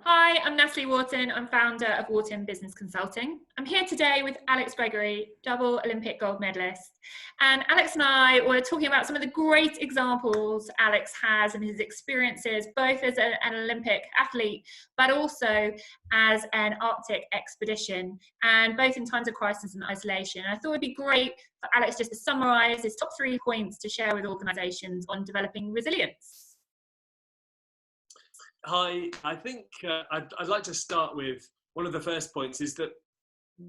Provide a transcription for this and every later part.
Hi, I'm Natalie Wharton. I'm founder of Wharton Business Consulting. I'm here today with Alex Gregory, double Olympic gold medalist. And Alex and I were talking about some of the great examples Alex has and his experiences, both as an Olympic athlete, but also as an Arctic expedition, and both in times of crisis and isolation. And I thought it'd be great for Alex just to summarize his top 3 points to share with organizations on developing resilience. Hi, I think I'd like to start with one of the first points is that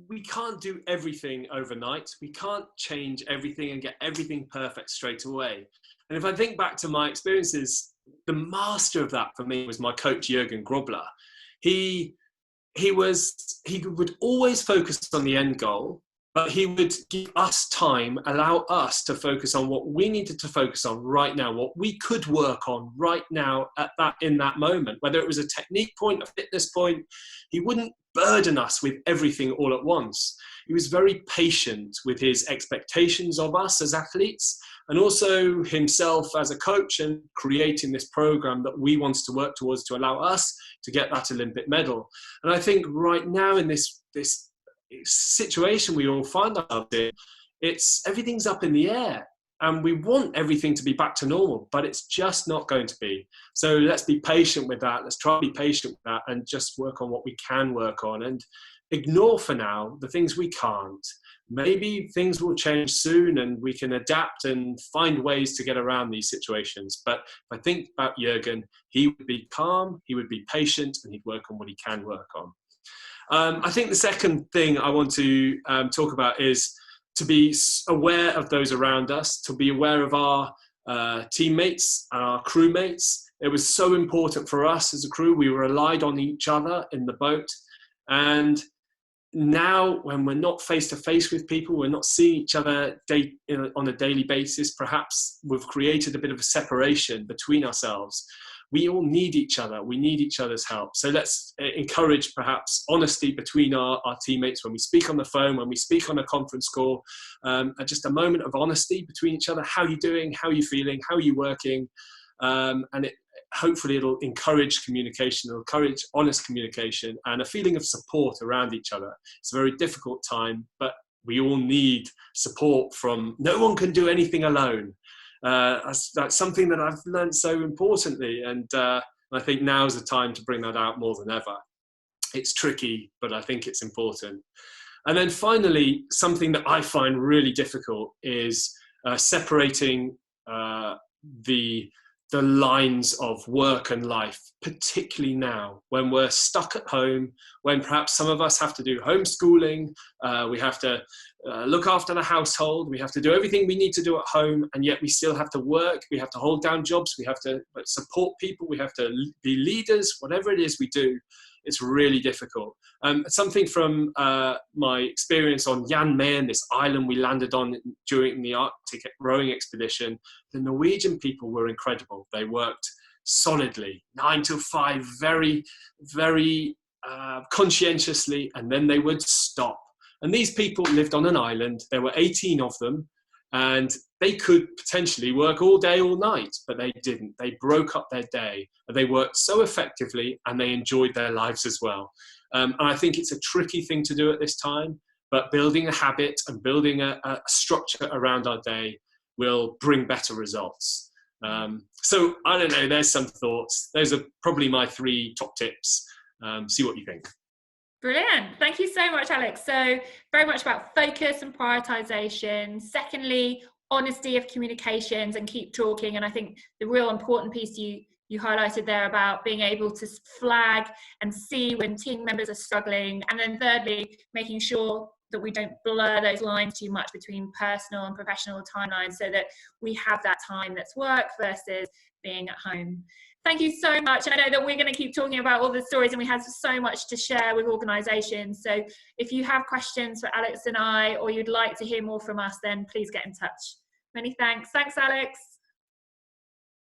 we can't do everything overnight. We can't change everything and get everything perfect straight away. And if I think back to my experiences, the master of that for me was my coach, Jürgen Grobler. He would always focus on the end goal, but he would give us time, allow us to focus on what we needed to focus on right now, what we could work on right now in that moment, whether it was a technique point, a fitness point. He wouldn't burden us with everything all at once. He was very patient with his expectations of us as athletes, and also himself as a coach, and creating this program that we wanted to work towards to allow us to get that Olympic medal. And I think right now in this situation we all find ourselves in, everything's up in the air, and we want everything to be back to normal, but it's just not going to be. So let's be patient with that. Let's try to be patient with that and just work on what we can work on, and ignore for now the things we can't. Maybe things will change soon and we can adapt and find ways to get around these situations. But if I think about Jürgen, he would be calm, he would be patient, and he'd work on what he can work on. I think the second thing I want to talk about is to be aware of those around us, to be aware of our teammates, our crewmates. It was so important for us as a crew. We relied on each other in the boat. And now when we're not face to face with people, we're not seeing each other on a daily basis, perhaps we've created a bit of a separation between ourselves. We all need each other. We need each other's help. So let's encourage perhaps honesty between our teammates when we speak on the phone, when we speak on a conference call, just a moment of honesty between each other. How are you doing? How are you feeling? How are you working? And hopefully it'll encourage communication, it'll encourage honest communication and a feeling of support around each other. It's a very difficult time, but we all need support from, no one can do anything alone. That's something that I've learned so importantly, and I think now is the time to bring that out more than ever. It's tricky, but I think it's important. And then finally, something that I find really difficult is separating the lines of work and life, particularly now when we're stuck at home, when perhaps some of us have to do homeschooling, we have to look after the household, we have to do everything we need to do at home, and yet we still have to work, we have to hold down jobs, we have to support people, we have to be leaders, whatever it is we do. It's really difficult. Something from my experience on Jan Mayen, this island we landed on during the Arctic rowing expedition, the Norwegian people were incredible. They worked solidly, 9 to 5, very, very conscientiously, and then they would stop. And these people lived on an island. There were 18 of them, and they could potentially work all day, all night, but they didn't. They broke up their day, and they worked so effectively, and they enjoyed their lives as well. And I think it's a tricky thing to do at this time, but building a habit and building a structure around our day will bring better results. So I don't know, there's some thoughts. Those are probably my 3 top tips. See what you think. Brilliant. Thank you so much, Alex. So very much about focus and prioritization. Secondly, honesty of communications and keep talking. And I think the real important piece you highlighted there about being able to flag and see when team members are struggling. And then thirdly, making sure that we don't blur those lines too much between personal and professional timelines, so that we have that time that's work versus being at home. Thank you so much. And I know that we're going to keep talking about all the stories, and we have so much to share with organisations. So if you have questions for Alex and I, or you'd like to hear more from us, then please get in touch. Many thanks. Thanks, Alex.